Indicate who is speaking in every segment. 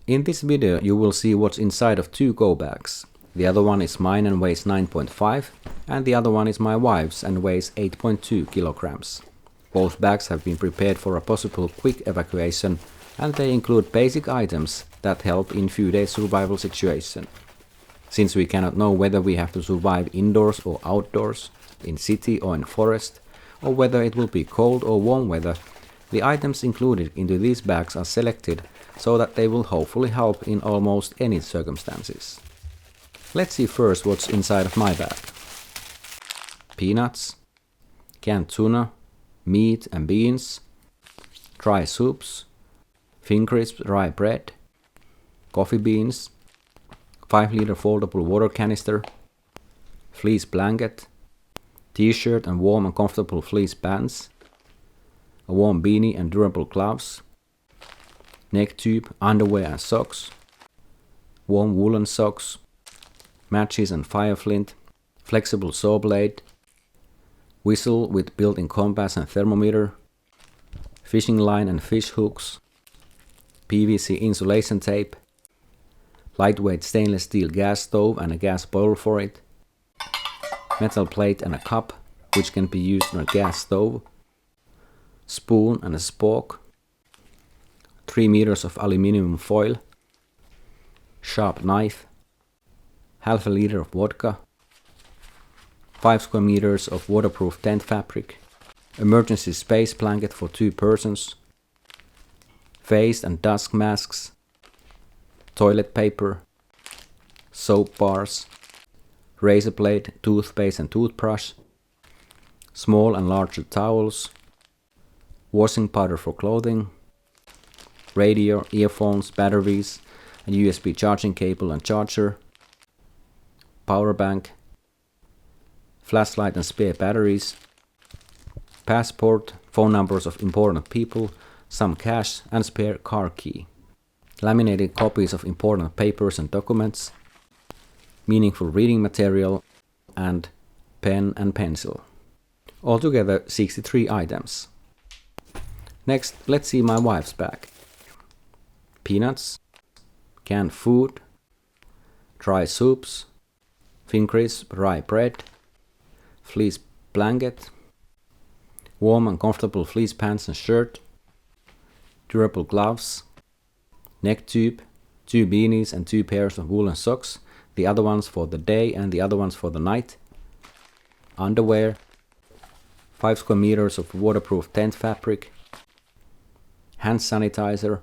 Speaker 1: In this video you will see what's inside of two go bags. The other one is mine and weighs 9.5 and the other one is my wife's and weighs 8.2 kilograms. Both bags have been prepared for a possible quick evacuation and they include basic items that help in few days survival situation. Since we cannot know whether we have to survive indoors or outdoors, in city or in forest, or whether it will be cold or warm weather, the items included into these bags are selected so that they will hopefully help in almost any circumstances. Let's see first what's inside of my bag. Peanuts, canned tuna, meat and beans, dry soups, Fincrisp rye bread, coffee beans, 5-liter foldable water canister, fleece blanket, t-shirt and warm and comfortable fleece pants, a warm beanie and durable gloves, neck tube, underwear and socks, warm woolen socks, matches and fire flint, flexible saw blade, whistle with built-in compass and thermometer, fishing line and fish hooks, PVC insulation tape, lightweight stainless steel gas stove and a gas boiler for it, metal plate and a cup which can be used on a gas stove, spoon and a spork, 3 meters of aluminium foil, sharp knife, half a liter of vodka, 5 square meters of waterproof tent fabric, emergency space blanket for 2 persons, face and dust masks, toilet paper, soap bars, razor blade, toothpaste and toothbrush, small and larger towels, washing powder for clothing, radio, earphones, batteries, a USB charging cable and charger, power bank, flashlight and spare batteries, passport, phone numbers of important people, some cash and spare car key, laminated copies of important papers and documents, meaningful reading material, and pen and pencil. Altogether 63 items. Next, let's see my wife's bag. Peanuts, canned food, dry soups, Fincrisp rye bread, fleece blanket, warm and comfortable fleece pants and shirt, durable gloves, neck tube, 2 beanies and 2 pairs of woolen socks, the other ones for the day and the other ones for the night, underwear, 5 square meters of waterproof tent fabric, hand sanitizer,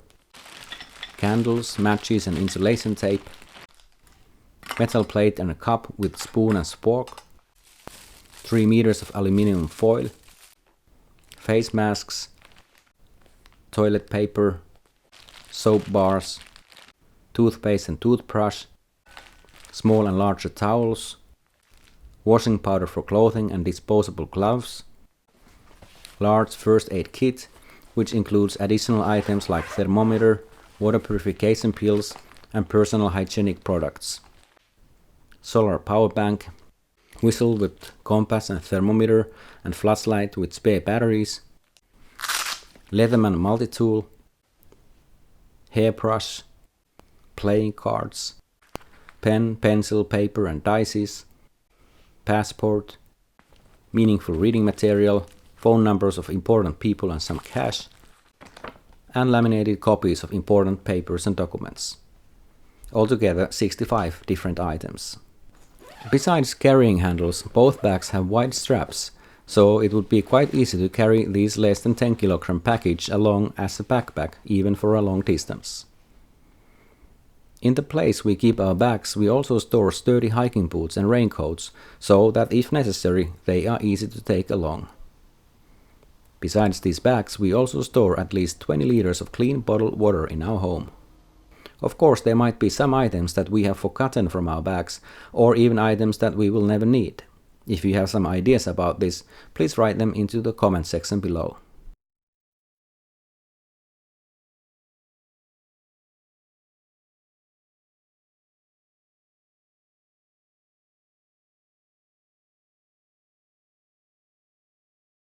Speaker 1: candles, matches and insulation tape, metal plate and a cup with spoon and spork, 3 meters of aluminium foil, face masks, toilet paper, soap bars, toothpaste and toothbrush, small and larger towels, washing powder for clothing and disposable gloves, large first aid kit which includes additional items like thermometer, water purification pills and personal hygienic products, solar power bank, whistle with compass and thermometer and flashlight with spare batteries, Leatherman multi-tool, hairbrush, playing cards, pen, pencil, paper and dices, passport, meaningful reading material, phone numbers of important people and some cash, and laminated copies of important papers and documents. Altogether 65 different items. Besides carrying handles, both bags have wide straps, so it would be quite easy to carry these less than 10 kilogram package along as a backpack, even for a long distance. In the place we keep our bags, we also store sturdy hiking boots and raincoats, so that if necessary, they are easy to take along. Besides these bags, we also store at least 20 liters of clean bottled water in our home. Of course, there might be some items that we have forgotten from our bags, or even items that we will never need. If you have some ideas about this, please write them into the comment section below.